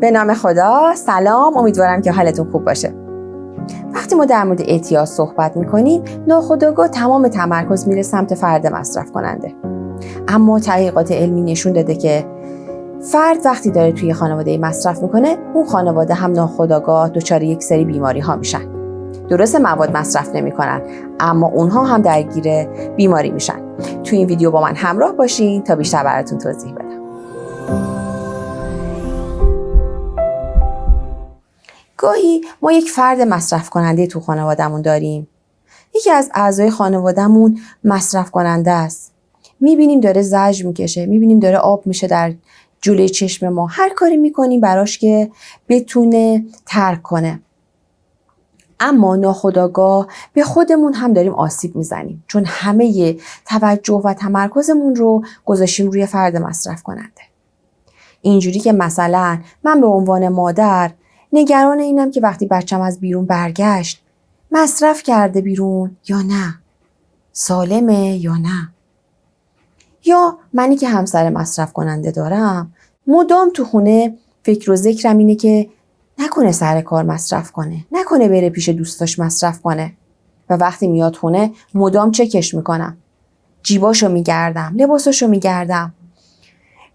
به نام خدا. سلام، امیدوارم که حالتون خوب باشه. وقتی ما در مورد اعتیاد صحبت میکنیم ناخودآگاه تمام تمرکز میره سمت فرد مصرف کننده. اما تحقیقات علمی نشون داده که فرد وقتی داره توی خانواده مصرف میکنه، اون خانواده هم ناخودآگاه دچار یک سری بیماری ها میشن. درسته مواد مصرف نمیکنن، اما اونها هم درگیر بیماری میشن. توی این ویدیو با من همراه باشین تا بیشتر براتون توضیح بدم. گاهی ما یک فرد مصرف کننده تو خانوادهمون داریم. یکی از اعضای خانوادهمون مصرف کننده است. میبینیم داره زجر میکشه، میبینیم داره آب میشه در جلوی چشم ما. هر کاری میکنیم براش که بتونه ترک کنه. اما ناخودآگاه به خودمون هم داریم آسیب میزنیم، چون همه توجه و تمرکزمون رو گذاشتیم روی فرد مصرف کننده. اینجوری که مثلا من به عنوان مادر نگران اینم که وقتی بچم از بیرون برگشت مصرف کرده بیرون یا نه، سالمه یا نه. یا منی که همسر مصرف کننده دارم مدام تو خونه فکر و ذکرم اینه که نکنه سر کار مصرف کنه، نکنه بره پیش دوستاش مصرف کنه. و وقتی میاد خونه مدام چکش میکنم، جیباشو میگردم، لباساشو میگردم،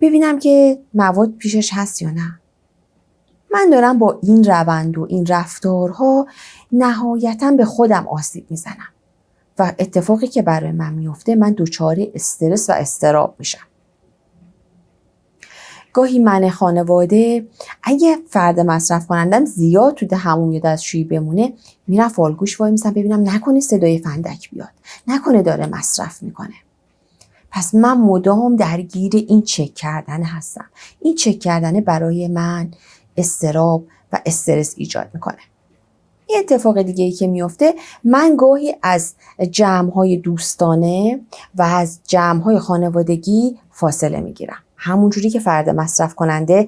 ببینم که مواد پیشش هست یا نه. من دارم با این روند و این رفتارها نهایتاً به خودم آسیب میزنم و اتفاقی که برای من میفته، من دچار استرس و اضطراب میشم. گاهی من خانواده اگه فرد مصرف کنندم زیاد تو دهمون یا دستشویی بمونه، میرم فالگوش وای میسم ببینم نکنه صدای فندک بیاد، نکنه داره مصرف میکنه. پس من مدام درگیر این چک کردن هستم. این چک کردن برای من اضطراب و استرس ایجاد میکنه. یه اتفاق دیگه ای که میفته، من گاهی از جمع‌های دوستانه و از جمع‌های خانوادگی فاصله میگیرم. همونجوری که فرد مصرف کننده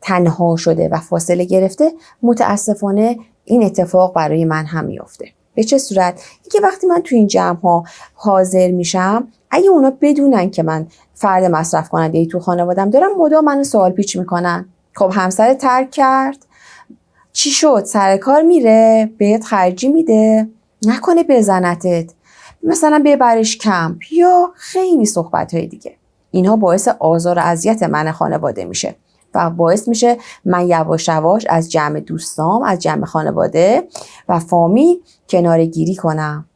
تنها شده و فاصله گرفته، متاسفانه این اتفاق برای من هم میفته. به چه صورت؟ اینکه وقتی من تو این جمع‌ها حاضر میشم، اگه اونا بدونن که من فرد مصرف کننده ای تو خانوادم دارم، مدام منو سوال پیچ میکنن. خب همسر ترک کرد؟ چی شد؟ سر کار میره؟ بهت خرجی میده؟ نکنه بزنتت؟ مثلا ببرش کمپ؟ یا خیلی صحبت‌های دیگه. اینها باعث آزار و اذیت من خانواده میشه و باعث میشه من یواش یواش از جمع دوستام، از جمع خانواده و فامیل کناره‌گیری کنم.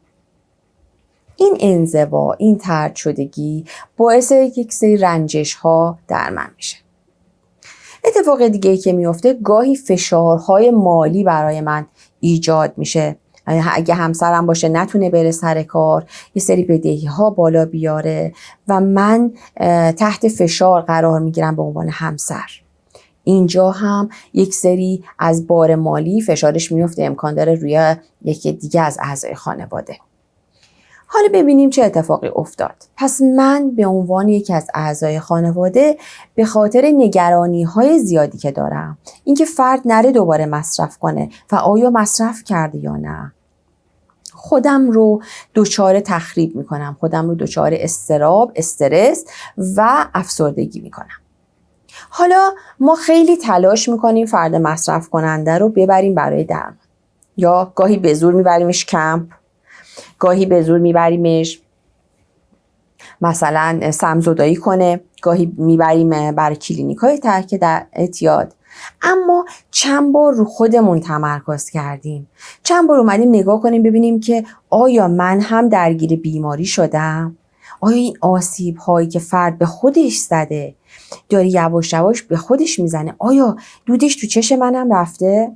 این انزوا، این طرد شدگی باعث یک سری رنجش ها در من میشه. اتفاق دیگه‌ای که میفته، گاهی فشارهای مالی برای من ایجاد میشه. اگه همسرم باشه نتونه بره سر کار، یه سری بدهی ها بالا بیاره و من تحت فشار قرار میگیرم به عنوان همسر. اینجا هم یک سری از بار مالی فشارش میفته، امکان داره روی یکی دیگه از اعضای خانواده. حالا ببینیم چه اتفاقی افتاد. پس من به عنوان یکی از اعضای خانواده به خاطر نگرانی‌های زیادی که دارم، اینکه فرد نره دوباره مصرف کنه و آیا مصرف کرده یا نه، خودم رو دچار تخریب میکنم، خودم رو دچار اضطراب، استرس و افسردگی میکنم. حالا ما خیلی تلاش میکنیم فرد مصرف کننده رو ببریم برای درمان، یا گاهی به زور میبریمش کمپ، گاهی به زور میبریمش مثلا سمزدایی کنه، گاهی میبریم برای کلینیک‌های ترک در اعتیاد. اما چند بار رو خودمون تمرکز کردیم، چند بار اومدیم نگاه کنیم ببینیم که آیا من هم درگیر بیماری شدم؟ آیا این آسیب هایی که فرد به خودش زده داره یواش یواش به خودش میزنه، آیا دودش تو چشم منم رفته؟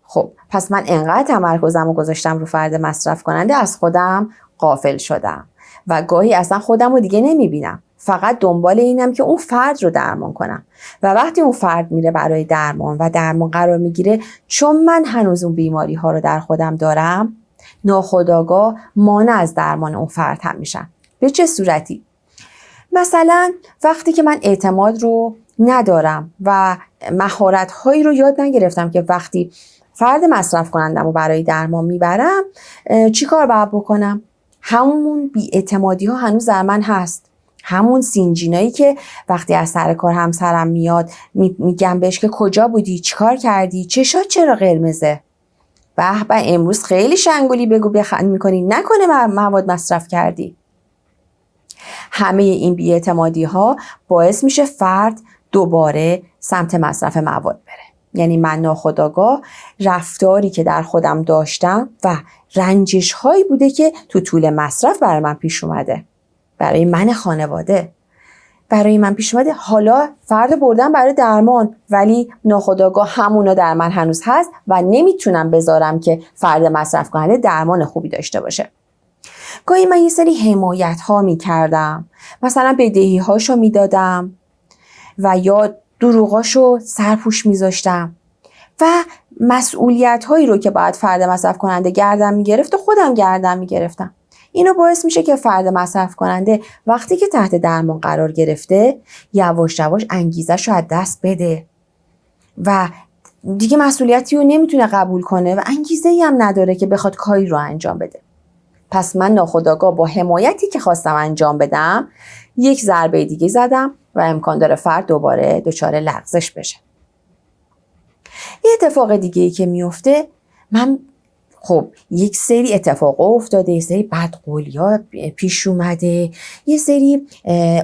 خب پس من انقدر تمرکزم رو گذاشتم رو فرد مصرف کننده، از خودم غافل شدم و گاهی اصلا خودم رو دیگه نمیبینم، فقط دنبال اینم که اون فرد رو درمان کنم. و وقتی اون فرد میره برای درمان و درمان قرار میگیره، چون من هنوز اون بیماری ها رو در خودم دارم، ناخودآگاه مانع از درمان اون فرد هم میشم. به چه صورتی؟ مثلا وقتی که من اعتماد رو ندارم و مهارت هایی رو یاد نگرفتم که وقتی فرد مصرف کنندم رو برای درمان میبرم چی کار باید بکنم؟ همون بی‌اعتمادی ها هنوز در من هست، همون سینجینایی که وقتی از سر کار همسرم میاد میگم بهش که کجا بودی، چیکار کردی، چشات چرا قرمزه، به امروز خیلی شنگولی بگو بخند میکنی، نکنه مواد مصرف کردی. همه این بی‌اعتمادی ها باعث میشه فرد دوباره سمت مصرف مواد بره. یعنی من ناخودآگاه رفتاری که در خودم داشتم و رنجش هایی بوده که تو طول مصرف برای من پیش اومده، برای من خانواده برای من پیش اومده. حالا فرد بردم برای درمان، ولی ناخودآگاه همونا در من هنوز هست و نمیتونم بذارم که فرد مصرف کننده درمان خوبی داشته باشه. گاهی من یه سری حمایت ها میکردم، مثلا بدهی هاشو میدادم و یا دروغاشو سرپوش میذاشتم و مسئولیت هایی رو که باید فرد مصرف کننده گردن میگرفت و خودم گردن میگرفتم. اینو باعث میشه که فرد مصرف کننده وقتی که تحت درمان قرار گرفته یواش یواش انگیزش رو از دست بده و دیگه مسئولیتی رو نمیتونه قبول کنه و انگیزه‌ای هم نداره که بخواد کاری رو انجام بده. پس من ناخودآگاه با حمایتی که خواستم انجام بدم یک ضربه دیگه زدم و امکان داره فرد دوباره دچار لغزش بشه. یه اتفاق دیگه‌ای که میفته، من خب یک سری اتفاق افتاده، یه سری بدقولی‌ها پیش اومده، یه سری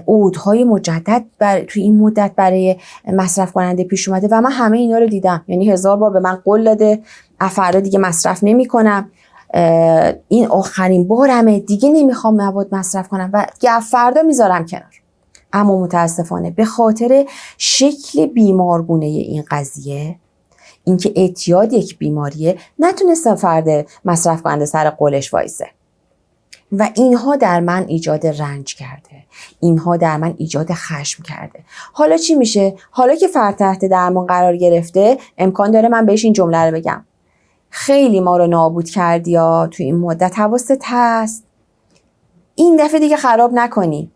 عودهای مجدد توی این مدت برای مصرف کننده پیش اومده و من همه اینا رو دیدم. یعنی 1000 بار به من قول داده فردا دیگه مصرف نمی‌کنم، این آخرین بارمه، دیگه نمیخوام مواد مصرف کنم و فردا میذارم کنار. اما متاسفانه به خاطر شکل بیمارگونه این قضیه، اینکه اعتیاد یک بیماریه، نتونست فرد مصرف کننده سر قولش وایسه و اینها در من ایجاد رنج کرده، اینها در من ایجاد خشم کرده. حالا چی میشه؟ حالا که فرد تحت درمان قرار گرفته، امکان داره من بهش این جمله رو بگم: خیلی ما رو نابود کردی یا تو این مدت، حواست هست این دفعه دیگه خراب نکنی،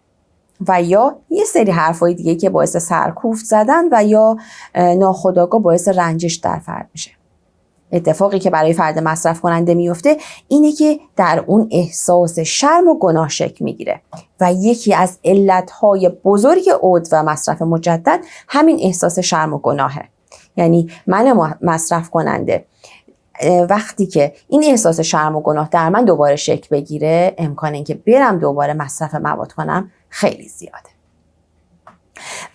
و یا یه سری حرفای دیگه که باعث سرکوفت زدن و یا ناخودآگاه باعث رنجش در فرد میشه. اتفاقی که برای فرد مصرف کننده میفته اینه که در اون احساس شرم و گناه شکل میگیره و یکی از علتهای بزرگ عود و مصرف مجدد همین احساس شرم و گناهه. یعنی من مصرف کننده وقتی که این احساس شرم و گناه در من دوباره شکل بگیره، امکان اینکه برم دوباره مصرف مواد کنم خیلی زیاده.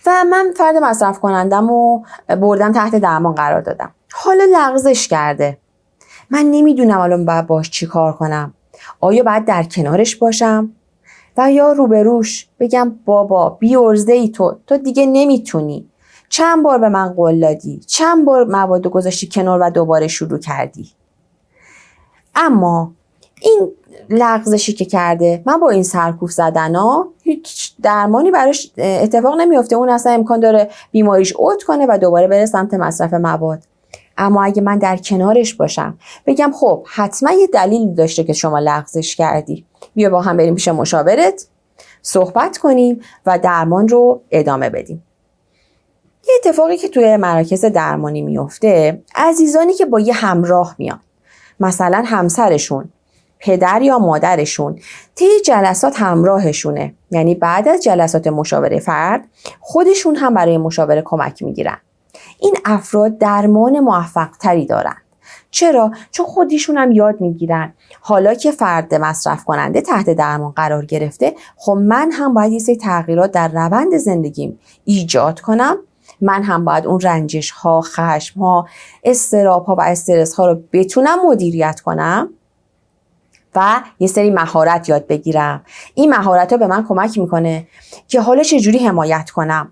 و من فرد مصرف کنندم رو بردم تحت درمان قرار دادم. حالا لغزش کرده، من نمیدونم الان باید باش چی کار کنم. آیا باید در کنارش باشم و یا روبروش بگم بابا بی‌عرضه ای تو دیگه نمیتونی، چند بار به من قول دادی، چند بار مواد گذاشتی کنار و دوباره شروع کردی. اما این لغزشی که کرده، من با این سرکوف زدنا هیچ درمانی براش اتفاق نمیفته. اون اصلا امکان داره بیماریش عود کنه و دوباره بره سمت مصرف مواد. اما اگه من در کنارش باشم، بگم خب حتما یه دلیلی داشته که شما لغزش کردی، بیا با هم بریم پیش مشاورت صحبت کنیم و درمان رو ادامه بدیم. یه اتفاقی که توی مراکز درمانی میفته، عزیزانی که با یه همراه میان، مثلا همسرشون، پدر یا مادرشون، طی جلسات همراهشونه، یعنی بعد از جلسات مشاوره فرد خودشون هم برای مشاوره کمک میگیرن. این افراد درمان موفق تری دارن. چرا؟ چون خودشون هم یاد میگیرن حالا که فرد مصرف کننده تحت درمان قرار گرفته، خب من هم باید یه سری تغییرات در روند زندگیم ایجاد کنم. من هم باید اون رنجش ها، خشم ها، اضطراب ها و استرس ها رو بتونم مدیریت کنم و یه سری مهارت یاد بگیرم. این مهارت ها به من کمک میکنه که حالا چجوری حمایت کنم.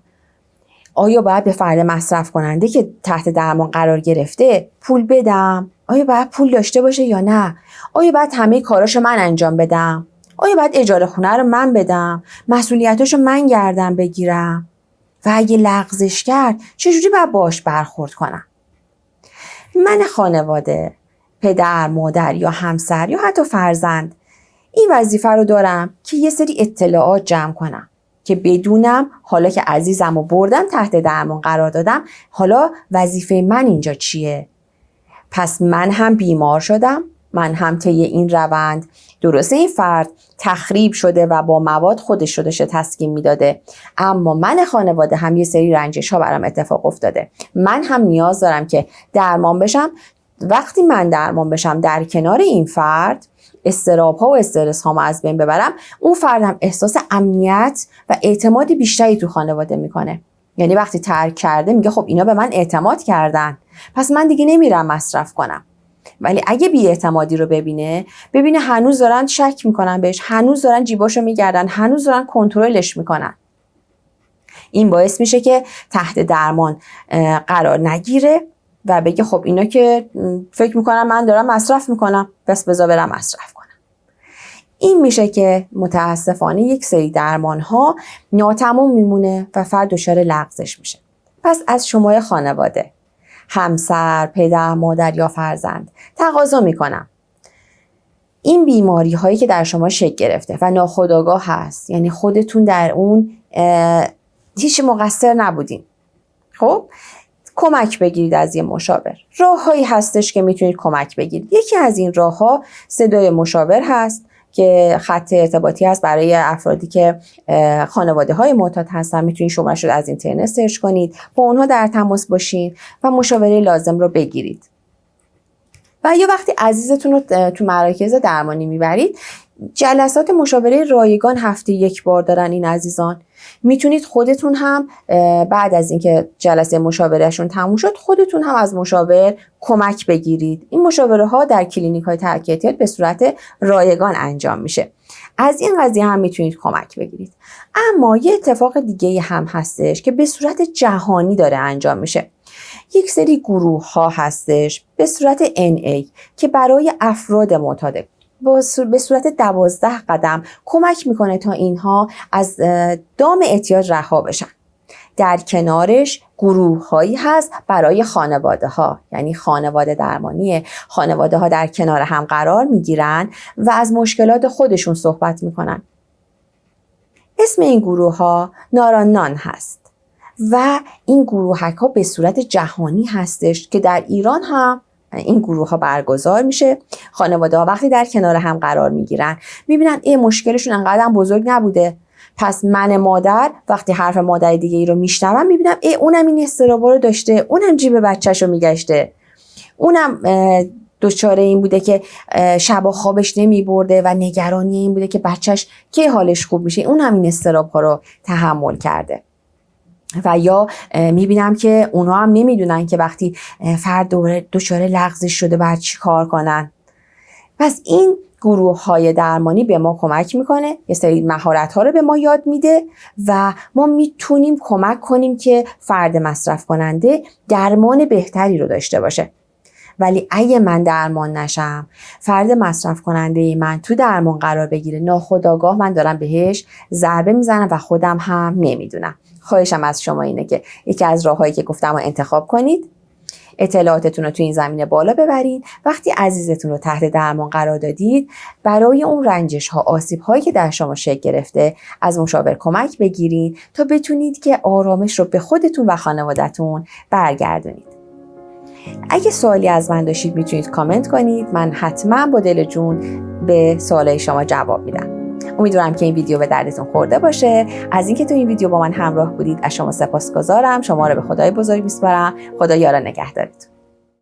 آیا باید به فرد مصرف کننده که تحت درمان قرار گرفته پول بدم؟ آیا باید پول داشته باشه یا نه؟ آیا باید همه کاراشو من انجام بدم؟ آیا باید اجاره خونه رو من بدم؟ مسئولیتاشو من گردن بگیرم؟ و اگه لغزش کرد چجوری باید باش برخورد کنم؟ من خانواده، پدر، مادر یا همسر یا حتی فرزند، این وظیفه رو دارم که یه سری اطلاعات جمع کنم که بدونم حالا که عزیزم رو بردم تحت درمان قرار دادم، حالا وظیفه من اینجا چیه؟ پس من هم بیمار شدم، من هم طی این روند درسته این فرد تخریب شده و با مواد خودش رو داشته تسکین میداده، اما من خانواده هم یه سری رنجش ها برام اتفاق افتاده. من هم نیاز دارم که درمان بشم. وقتی من درمان بشم در کنار این فرد، اضطراب ها و استرس ها از بین ببرم، اون فرد هم احساس امنیت و اعتماد بیشتری تو خانواده میکنه. یعنی وقتی ترک کرده میگه خب اینا به من اعتماد کردن، پس من دیگه نمیرم مصرف کنم. ولی اگه بی‌اعتمادی رو ببینه هنوز دارن شک میکنن بهش، هنوز دارن جیباشو میگردن، هنوز دارن کنترلش میکنن، این باعث میشه که تحت درمان قرار نگیره و بگه خب اینا که فکر میکنن من دارم مصرف میکنم، پس بذار برم مصرف کنم. این میشه که متاسفانه یک سری درمان ها ناتمام میمونه و فرد دچار لغزش میشه. پس از شما خانواده، همسر، پدر، مادر یا فرزند تقاضا میکنم این بیماری هایی که در شما شکل گرفته و ناخودآگاه هست، یعنی خودتون در اون هیچ مقصر نبودین، خب کمک بگیرید از یه مشاور. راههایی هستش که میتونید کمک بگیرید. یکی از این راهها صدای مشاور هست که خط ارتباطی هست برای افرادی که خانواده های معتاد هستن. میتونید شماره‌اش رو از اینترنت سرچ کنید، با اونها در تماس باشین و مشاوره لازم رو بگیرید. و یا وقتی عزیزتون رو تو مراکز درمانی میبرید، جلسات مشاوره رایگان هفته یک بار دارن این عزیزان. میتونید خودتون هم بعد از اینکه جلسه مشاورهشون تموم شد، خودتون هم از مشاور کمک بگیرید. این مشاوره ها در کلینیک های ترک اعتیاد به صورت رایگان انجام میشه. از این قضیه هم میتونید کمک بگیرید. اما یه اتفاق دیگه هم هستش که به صورت جهانی داره انجام میشه. یک سری گروه ها هستش به صورت NA که برای افراد معتاد به صورت 12 قدم کمک میکنه تا اینها از دام اعتیاد رها بشن. در کنارش گروه هایی هست برای خانواده ها، یعنی خانواده درمانیه. خانواده ها در کنار هم قرار میگیرن و از مشکلات خودشون صحبت میکنن. اسم این گروه ها نارانان هست و این گروهک ها به صورت جهانی هستش که در ایران هم این گروه ها برگزار میشه. خانواده ها وقتی در کنار هم قرار میگیرن میبینن مشکلشون انقدر بزرگ نبوده، پس من مادر وقتی حرف مادر دیگه ای رو میشنوم میبینم اونم این استرابا رو داشته، اونم جیب بچه‌شو میگشته، اونم دچار این بوده که شب خوابش نمیبرده و نگرانی این بوده که بچهش کی حالش خوب میشه، اونم این استراب ها رو تحمل کرده. و یا میبینم که اونا هم نمیدونن که وقتی فرد دچار لغزش شده باید چی کار کنن. پس این گروه های درمانی به ما کمک میکنه، یه سری مهارت ها رو به ما یاد میده و ما میتونیم کمک کنیم که فرد مصرف کننده درمان بهتری رو داشته باشه. ولی اگه من درمان نشم، فرد مصرف کننده من تو درمان قرار بگیره، ناخودآگاه من دارم بهش ضربه میزنم و خودم هم نمیدونم. خواهشم از شما اینه که یکی از راههایی که گفتم رو انتخاب کنید، اطلاعاتتون رو تو این زمینه بالا ببرید. وقتی عزیزتون رو تحت درمان قرار دادید، برای اون رنجش ها، آسیب هایی که در شما شکل گرفته از مشاور کمک بگیرید تا بتونید که آرامش رو به خودتون و خانواده‌تون برگردونید. اگه سوالی از من داشتید میتونید کامنت کنید، من حتما با دل جون به سوالای شما جواب میدم. امیدوارم که این ویدیو به دردتون خورده باشه. از اینکه تو این ویدیو با من همراه بودید از شما سپاسگزارم. شما رو به خدای بزرگ میسپارم. خدا یار نگهدارتون.